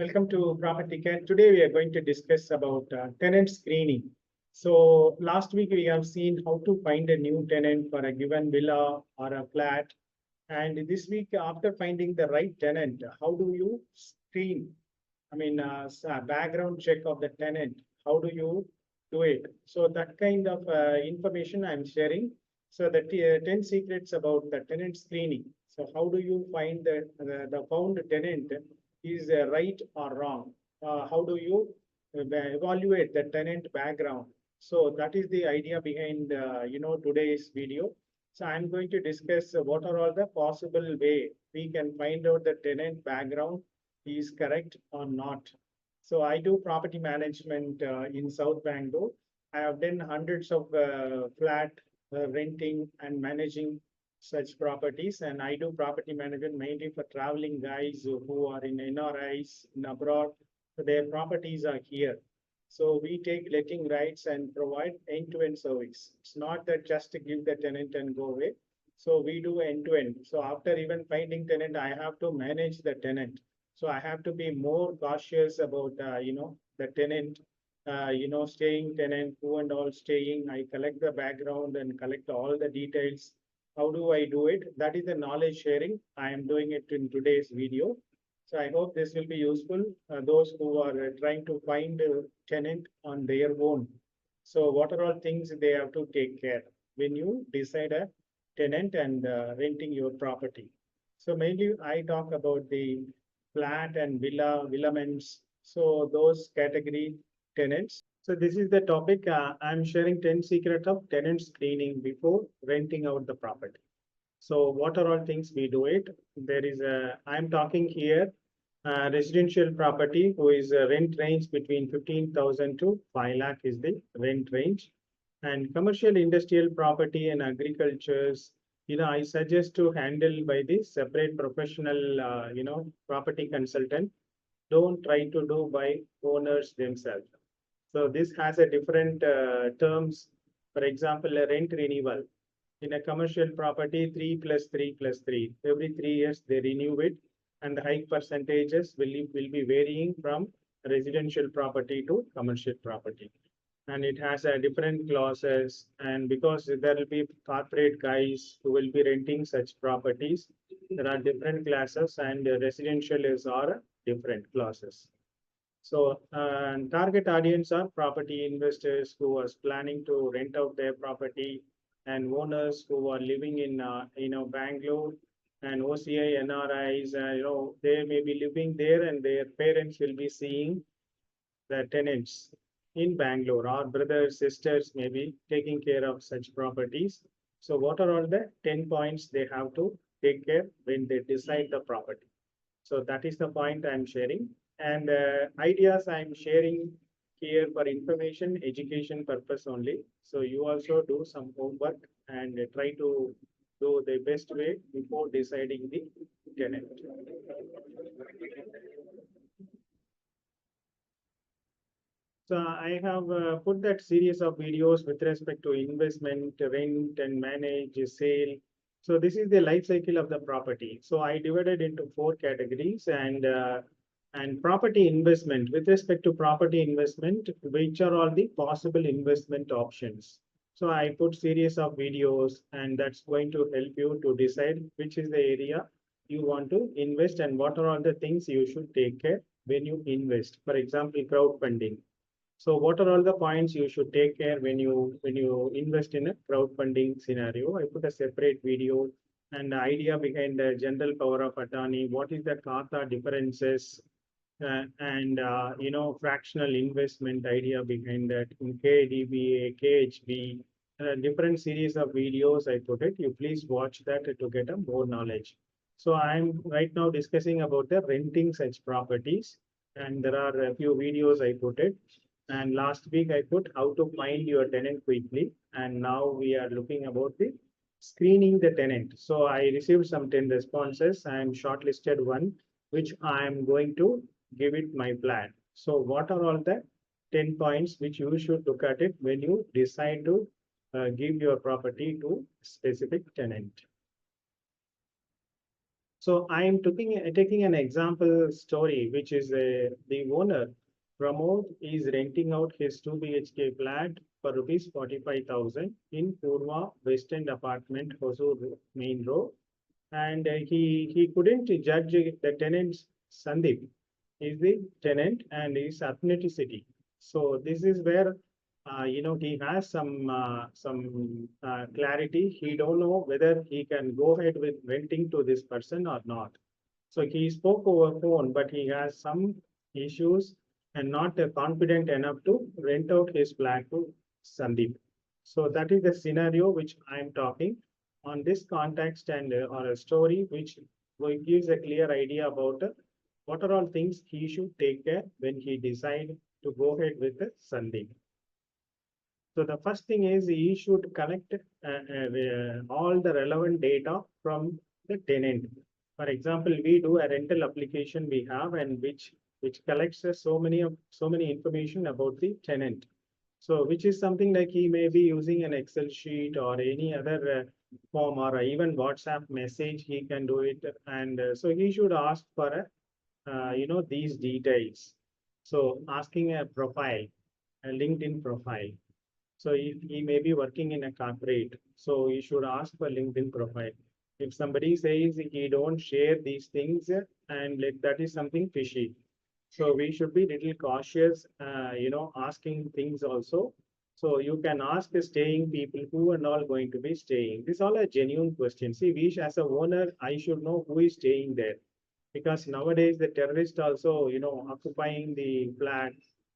Welcome to Property Care. Today we are going to discuss about tenant screening. So last week we have seen how to find a new tenant for a given villa or a flat. And this week, after finding the right tenant, how do you screen? Background check of the tenant. How do you do it? So that kind of information I'm sharing. So the 10 secrets about the tenant screening. So how do you find the found tenant is right or wrong? How do you evaluate the tenant background? So that is the idea behind today's video. So I'm going to discuss what are all the possible way we can find out the tenant background is correct or not. So I do property management in South Bangalore. I have done hundreds of flat renting and managing such properties, and I do property management mainly for traveling guys who are in NRIs in abroad. So their properties are here. So we take letting rights and provide end-to-end service. It's not that just to give the tenant and go away. So we do end-to-end. So after even finding tenant, I have to manage the tenant. So I have to be more cautious about, the tenant, staying tenant, who and all staying. I collect the background and collect all the details. How do I do it? That is the knowledge sharing. I am doing it in today's video. So I hope this will be useful. Those who are trying to find a tenant on their own. So what are all things they have to take care when you decide a tenant and renting your property? So mainly I talk about the flat and villaments. So those category tenants. So this is the topic. I'm sharing 10 secrets of tenant screening before renting out the property. So what are all things we do it? I'm talking here residential property who is a rent range between 15,000 to 5 lakh is the rent range. And commercial industrial property and agricultures, I suggest to handle by the separate professional, property consultant. Don't try to do by owners themselves. So this has a different terms. For example, a rent renewal. In a commercial property, 3 plus 3 plus 3. Every 3 years they renew it, and the hike percentages will be varying from residential property to commercial property. And it has a different clauses, and because there will be corporate guys who will be renting such properties, there are different classes, and residential is are different clauses. So target audience are property investors who are planning to rent out their property, and owners who are living in Bangalore, and OCI NRIs. They may be living there, and their parents will be seeing the tenants in Bangalore, or brothers, sisters may be taking care of such properties. So what are all the 10 points they have to take care when they decide the property? So that is the point I'm sharing. And ideas I'm sharing here for information, education purpose only. So you also do some homework and try to do the best way before deciding the tenant. So I have put that series of videos with respect to investment, rent and manage, sale. So this is the life cycle of the property. So I divided into 4 categories, and property investment. With respect to property investment, which are all the possible investment options? So I put series of videos, and that's going to help you to decide which is the area you want to invest and what are all the things you should take care when you invest. For example, crowdfunding. So what are all the points you should take care when you invest in a crowdfunding scenario? I put a separate video, and the idea behind the general power of attorney. What is the kata differences, and fractional investment idea behind that in KDBA, KHB, different series of videos I put it. You please watch that to get a more knowledge. So I'm right now discussing about the renting such properties, and there are a few videos I put it. And last week I put how to find your tenant quickly, and now we are looking about the screening the tenant. So I received some 10 responses. I am shortlisted one, which I am going to give it my plan. So what are all the 10 points which you should look at it when you decide to give your property to specific tenant? So I am taking an example story, which is the owner, Pramod, is renting out his 2 BHK flat for rupees 45,000 in Purva West End apartment, Hosur Main Road. And he couldn't judge the tenant's Sandeep is the tenant and his ethnicity. So this is where he has some clarity. He don't know whether he can go ahead with renting to this person or not. So he spoke over phone, but he has some issues and not confident enough to rent out his flat to Sandeep. So that is the scenario which I am talking on this context and or a story which gives a clear idea about what are all things he should take care when he decide to go ahead with the Sandeep. So the first thing is he should collect all the relevant data from the tenant. For example, we do a rental application we have and which collects so many information about the tenant. So which is something like he may be using an Excel sheet or any other form or even WhatsApp message. He can do it, and so he should ask for these details. So asking a profile, a LinkedIn profile. So if he may be working in a corporate, so he should ask for LinkedIn profile. If somebody says he don't share these things, and like that is something fishy. So we should be little cautious, asking things also. So you can ask the staying people who are all going to be staying. This all a genuine question. See, we as a owner, I should know who is staying there because nowadays the terrorists also, occupying the flat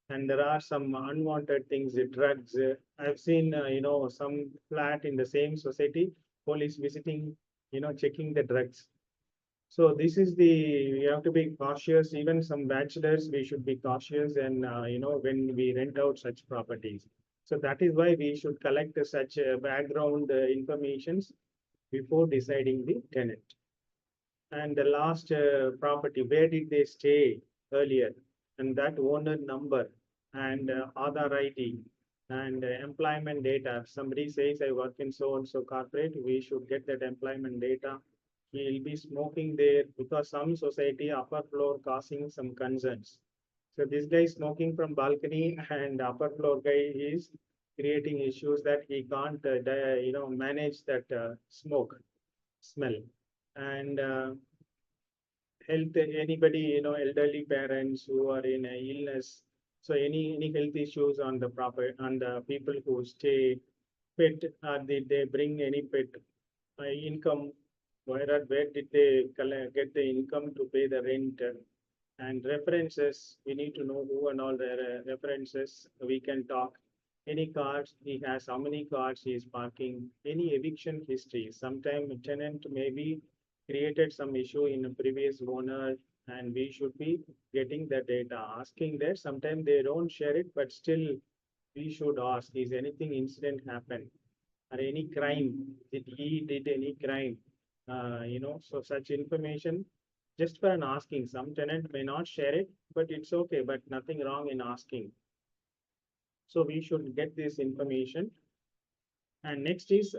and there are some unwanted things, the drugs. I've seen, some flat in the same society, police visiting, checking the drugs. So this is we have to be cautious. Even some bachelors, we should be cautious and, when we rent out such properties. So that is why we should collect such background informations before deciding the tenant. And the last property, where did they stay earlier? And that owner number and Aadhaar ID and employment data. If somebody says, I work in so and so corporate, we should get that employment data. He will be smoking there because some society upper floor causing some concerns. So this guy is smoking from balcony and upper floor guy is creating issues that he can't, manage that smoke smell. And health, anybody, elderly parents who are in a illness, so any health issues on the proper on the people who stay, pet, did they bring any pet income, where did they get the income to pay the rent, and references, we need to know who and all their references. We can talk any cards he has, how many cards he is parking, any eviction history. Sometime tenant may be created some issue in a previous owner, and we should be getting the data, asking that. Sometimes they don't share it, but still we should ask, is anything incident happen or any crime? Did he did any crime? So such information just for an asking. Some tenant may not share it, but it's okay, but nothing wrong in asking. So we should get this information. And next is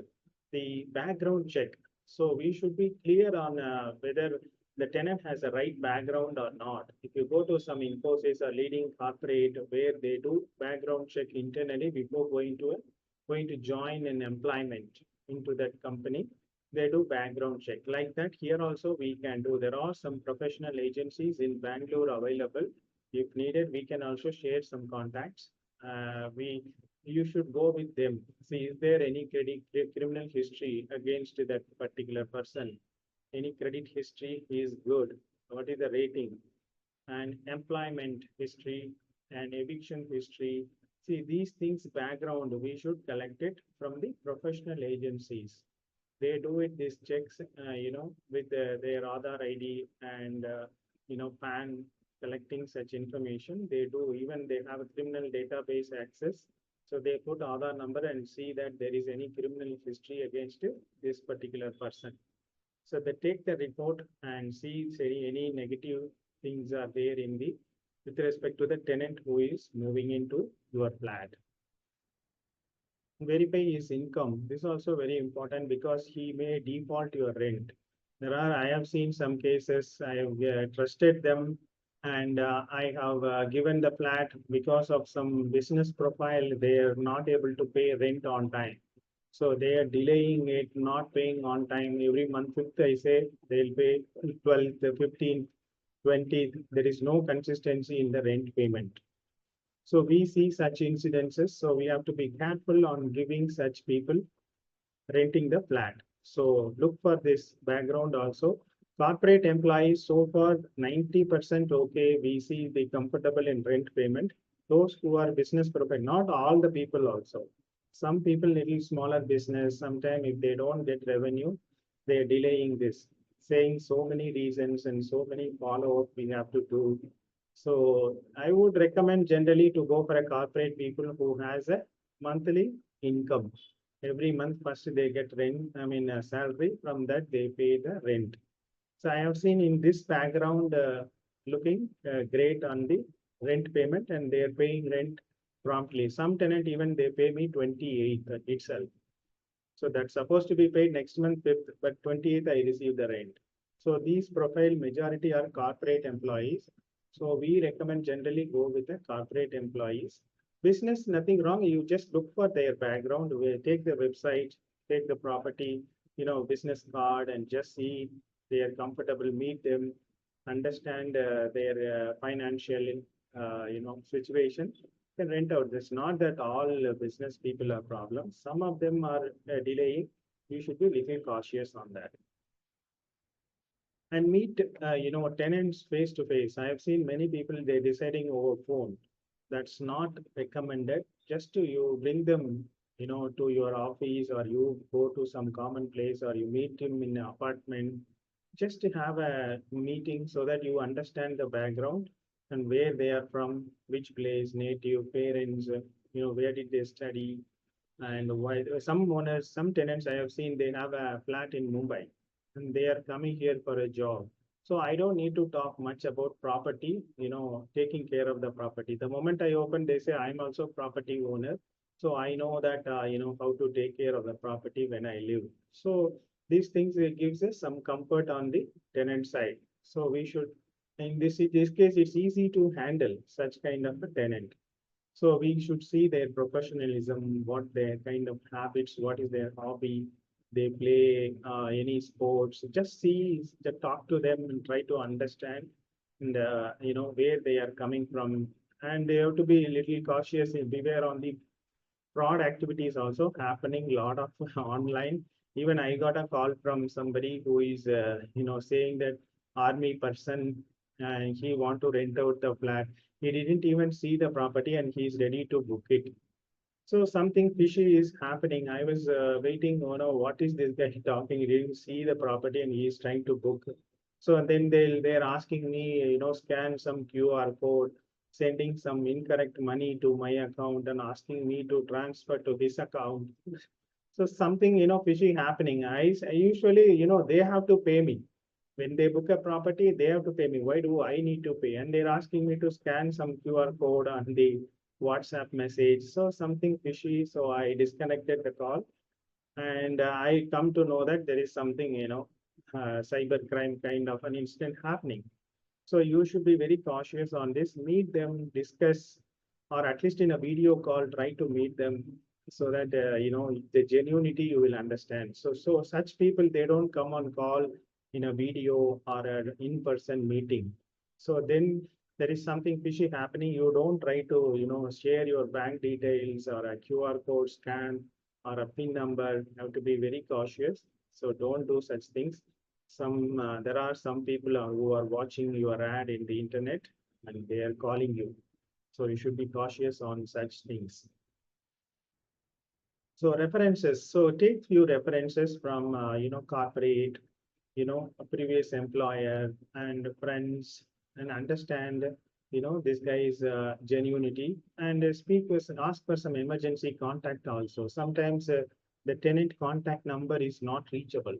the background check. So we should be clear on whether the tenant has a right background or not. If you go to some Infosys or leading corporate where they do background check internally before going to join an employment into that company, they do background check. Like that, here also we can do. There are some professional agencies in Bangalore available. If needed, we can also share some contacts. We You should go with them. See, is there any criminal history against that particular person? Any credit history is good. What is the rating? And employment history and eviction history. See, these things background, we should collect it from the professional agencies. They do it, these checks, with their Aadhaar ID and, PAN, collecting such information. They do, even they have a criminal database access. So they put Aadhaar number and see that there is any criminal history against this particular person. So they take the report and see say any negative things are there in the with respect to the tenant who is moving into your flat. Verify his income. This is also very important because he may default your rent. I have seen some cases, I have trusted them, and I have given the flat because of some business profile, they are not able to pay rent on time. So they are delaying it, not paying on time. Every month, 5th, I say they'll pay 12th, 15th, 20th. There is no consistency in the rent payment. So we see such incidences. So we have to be careful on giving such people renting the flat. So look for this background also. Corporate employees, so far 90% okay, we see the comfortable in rent payment. Those who are business profile, not all the people also. Some people little smaller business, sometimes if they don't get revenue, they're delaying this, saying so many reasons and so many follow-up we have to do. So I would recommend generally to go for a corporate people who has a monthly income. Every month first they get rent, salary. From that they pay the rent. So I have seen in this background looking great on the rent payment, and they are paying rent promptly. Some tenant even they pay me 28th itself. So that's supposed to be paid next month 5th, but 28th I receive the rent. So these profile majority are corporate employees. So we recommend generally go with the corporate employees. Business, nothing wrong. You just look for their background. We take the website, take the property, business card, and just see they are comfortable. Meet them, understand their financial, situation, can rent out. It's not that all business people are problems. Some of them are delaying. You should be little cautious on that. And meet, tenants face to face. I have seen many people, they're deciding over phone. That's not recommended. Just to you bring them, to your office, or you go to some common place, or you meet him in an apartment, just to have a meeting so that you understand the background and where they are from, which place, native, parents, where did they study, and why. Some owners, some tenants I have seen, they have a flat in Mumbai and they are coming here for a job. So I don't need to talk much about property, taking care of the property. The moment I open, they say I'm also property owner. So I know that, how to take care of the property when I live. So these things gives us some comfort on the tenant side. So we should, in this case, it's easy to handle such kind of a tenant. So we should see their professionalism, what their kind of habits, what is their hobby, they play any sports. Just see, just talk to them and try to understand, and where they are coming from. And they have to be a little cautious and beware on the fraud activities also happening. A lot of online. Even I got a call from somebody who is, saying that army person, and he want to rent out the flat. He didn't even see the property and he's ready to book it. So something fishy is happening. I was waiting, what is this guy talking? He didn't see the property and he's trying to book. So and then they're asking me, scan some QR code, sending some incorrect money to my account and asking me to transfer to this account. So something, fishy happening. I usually, they have to pay me. When they book a property, they have to pay me. Why do I need to pay? And they're asking me to scan some QR code on the WhatsApp message. So something fishy. So I disconnected the call, and I come to know that there is something, cyber crime kind of an incident happening. So you should be very cautious on this. Meet them, discuss, or at least in a video call, try to meet them so that the genuinity you will understand. So such people, they don't come on call in a video or an in-person meeting. So then there is something fishy happening. You don't try to share your bank details or a QR code scan or a PIN number. You have to be very cautious. So don't do such things. There are some people who are watching your ad in the internet and they are calling you. So you should be cautious on such things. So references. So take few references from corporate, a previous employer and friends, and understand this guy's genuinity, and ask for some emergency contact also. Sometimes the tenant contact number is not reachable.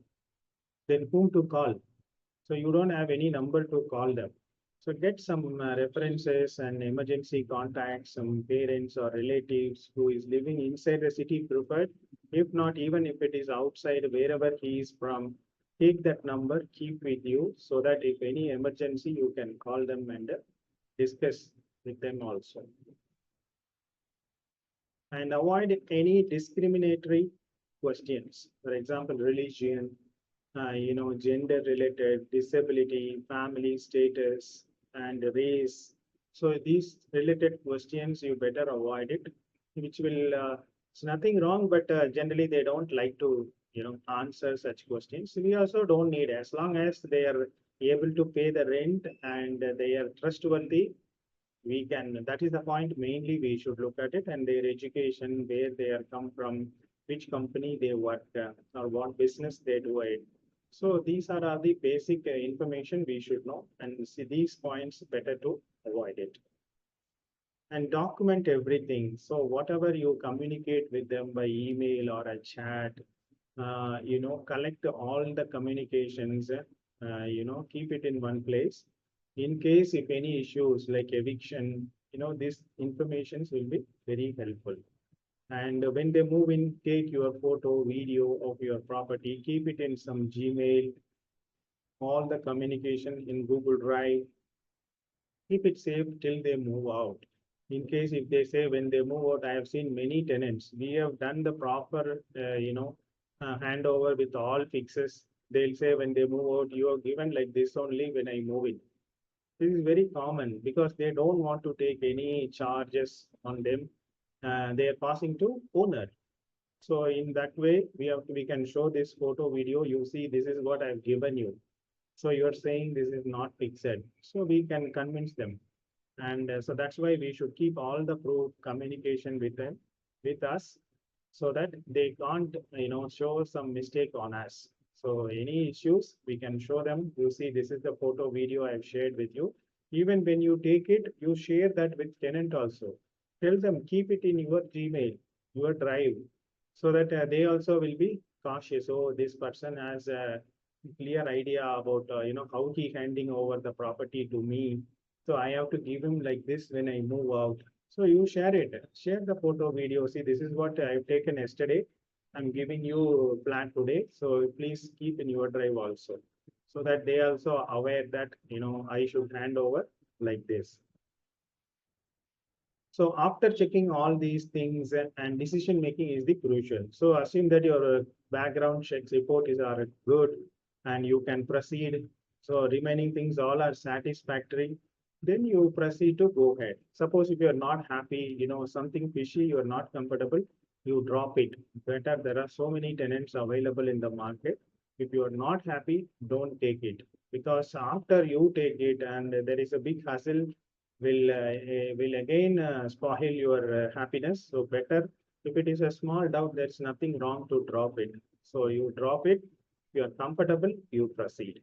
Then whom to call? So you don't have any number to call them. So get some references and emergency contacts, some parents or relatives who is living inside the city preferred. If not, even if it is outside, wherever he is from, take that number, keep with you so that if any emergency, you can call them and discuss with them also. And avoid any discriminatory questions. For example, religion, gender related, disability, family status, and race. So these related questions, you better avoid it, which will, it's nothing wrong, but generally they don't like to, answer such questions. We also don't need, as long as they are able to pay the rent and they are trustworthy, we can, that is the point mainly we should look at it, and their education, where they are come from, which company they work, or what business they do it. So these are all the basic information we should know, and see these points better to avoid it. And document everything. So whatever you communicate with them by email or a chat, collect all the communications, keep it in one place. In case if any issues like eviction, these informations will be very helpful. And when they move in, take your photo, video of your property, keep it in some Gmail, all the communication in Google Drive, keep it safe till they move out. In case if they say when they move out, I have seen many tenants, we have done the proper, handover with all fixes. They'll say when they move out, you are given like this only when I move in. This is very common because they don't want to take any charges on them. They are passing to owner. So in that way, we can show this photo video. You see, this is what I've given you. So you are saying this is not fixed. So we can convince them. And so that's why we should keep all the proof communication with them, with us, so that they can't, show some mistake on us. So any issues, we can show them. You see, this is the photo video I've shared with you. Even when you take it, you share that with tenant also. Tell them, keep it in your Gmail, your Drive, so that they also will be cautious. Oh, this person has a clear idea about, how he handing over the property to me. So I have to give him like this when I move out. So you share it, share the photo video. See, this is what I've taken yesterday. I'm giving you plan today. So please keep in your drive also, so that they also aware that, I should hand over like this. So after checking all these things, and decision making is the crucial. So assume that your background checks report is are good and you can proceed. So remaining things all are satisfactory. Then you proceed to go ahead. Suppose if you are not happy, something fishy, you are not comfortable, you drop it. Better, there are so many tenants available in the market. If you are not happy, don't take it, because after you take it and there is a big hassle, will again spoil your happiness. So better, if it is a small doubt, there's nothing wrong to drop it. So you drop it. If you are comfortable, you proceed.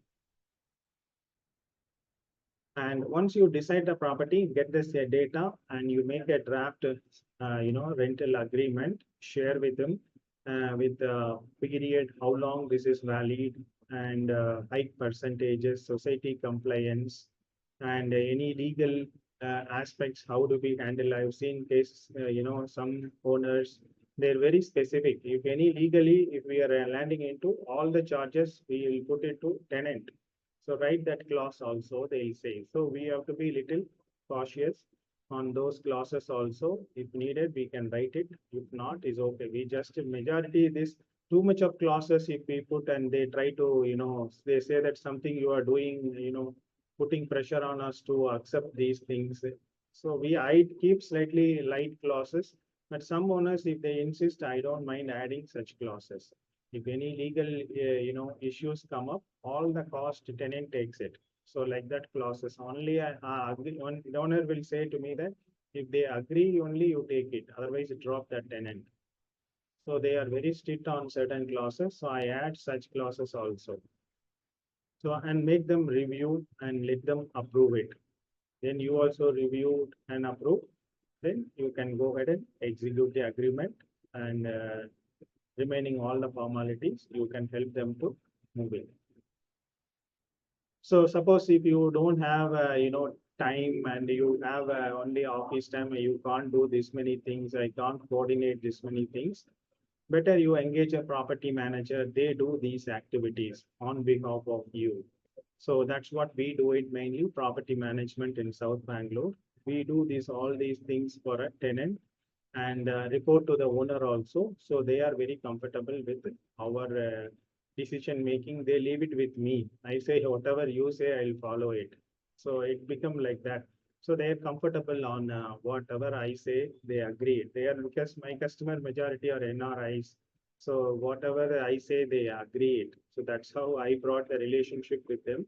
And once you decide the property, get this data and you make a draft, rental agreement, share with them with the period, how long this is valid, and hike percentages, society compliance, and any legal aspects, how do we handle. I've seen cases, some owners, they're very specific. If any legally, if we are landing into all the charges, we will put it to tenant. So write that clause also, they'll say. So we have to be little cautious on those clauses also. If needed, we can write it. If not, is okay. We just majority this too much of clauses if we put and they try to, they say that something you are doing, putting pressure on us to accept these things. So I keep slightly light clauses, but some owners, if they insist, I don't mind adding such clauses. If any legal, issues come up, all the cost tenant takes it. So like that clauses only, one owner will say to me that if they agree, only you take it, otherwise drop that tenant. So they are very strict on certain clauses. So I add such clauses also. So and make them review and let them approve it. Then you also review and approve. Then you can go ahead and execute the agreement, and remaining all the formalities, you can help them to move in. So suppose if you don't have, time and you have only office time, you can't do this many things. I can't coordinate this many things. better you engage a property manager. They do these activities on behalf of you. So that's what we do it mainly, property management in South Bangalore. We do this all these things for a tenant and report to the owner also. So they are very comfortable with our decision making. They leave it with me. I say whatever you say, I'll follow it. So it become like that. So they are comfortable on whatever I say. They agree. They are because my customer majority are NRIs. So whatever I say, they agree it. So that's how I brought the relationship with them.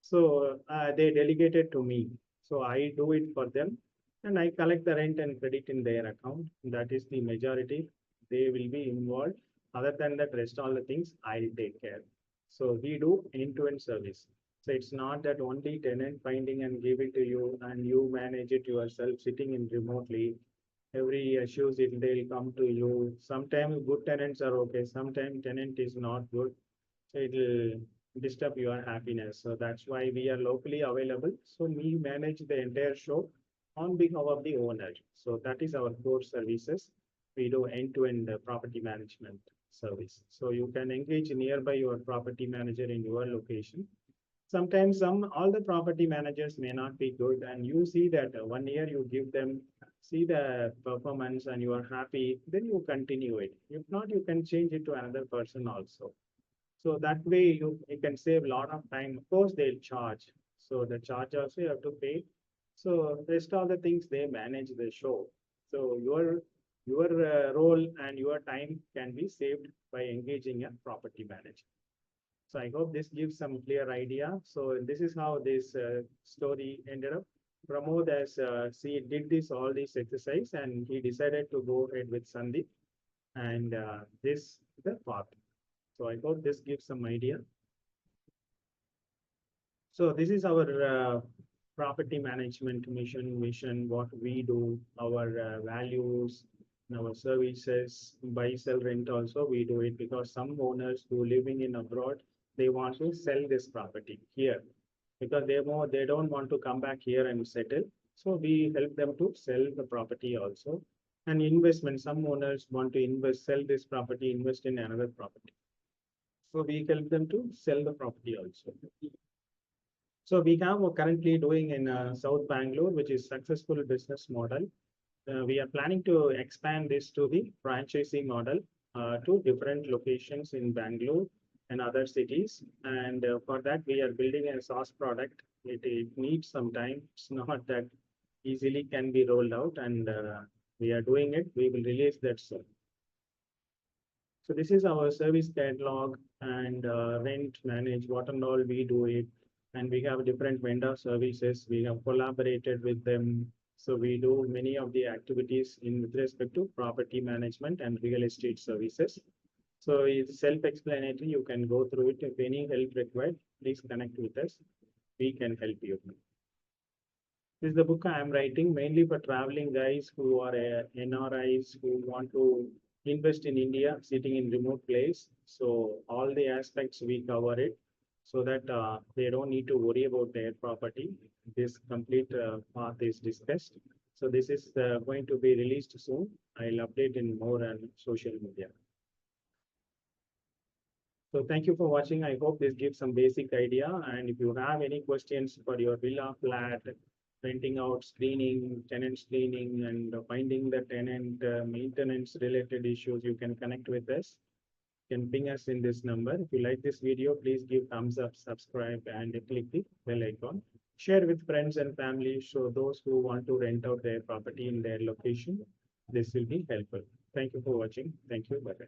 So they delegated to me. So I do it for them and I collect the rent and credit in their account. That is the majority. They will be involved. Other than that, rest all the things I'll take care. So we do end-to-end service. So it's not that only tenant finding and give it to you and you manage it yourself sitting in remotely. Every issues it they'll come to you. Sometimes good tenants are okay. Sometimes tenant is not good. So it'll disturb your happiness. So that's why we are locally available. So we manage the entire show on behalf of the owner. So that is our core services. We do end-to-end property management service. So you can engage nearby your property manager in your location. Sometimes all the property managers may not be good, and you see that 1 year you give them, see the performance, and you are happy, then you continue it. If not, you can change it to another person also. So that way you can save a lot of time. Of course, they'll charge. So the charge also you have to pay. So rest all the things they manage the show. So your role and your time can be saved by engaging a property manager. So I hope this gives some clear idea. So this is how this story ended up. Pramod as see did this all this exercise and he decided to go ahead with Sandeep and this the path. So I hope this gives some idea. So this is our property management mission, what we do, our values, our services, buy, sell, rent also we do it because some owners who living in abroad, they want to sell this property here because they don't want to come back here and settle. So we help them to sell the property also. And investment, some owners want to invest, sell this property, invest in another property. So we help them to sell the property also. So we have currently doing in South Bangalore, which is successful business model. We are planning to expand this to the franchising model to different locations in Bangalore and other cities. And for that, we are building a SaaS product. It needs some time. It's not that easily can be rolled out, and we are doing it. We will release that soon. So this is our service catalog and rent manage what and all we do it. And we have different vendor services. We have collaborated with them. So we do many of the activities in with respect to property management and real estate services. So it's self-explanatory. You can go through it. If any help required, please connect with us. We can help you. This is the book I am writing mainly for traveling guys who are NRIs who want to invest in India, sitting in remote place. So all the aspects we cover it so that they don't need to worry about their property. This complete path is discussed. So this is going to be released soon. I'll update in more on social media. So thank you for watching. I hope this gives some basic idea. And if you have any questions for your villa flat, renting out, screening, tenant screening, and finding the tenant maintenance related issues, you can connect with us. You can ping us in this number. If you like this video, please give thumbs up, subscribe, and click the bell icon. Share with friends and family. So those who want to rent out their property in their location, this will be helpful. Thank you for watching. Thank you. Bye-bye.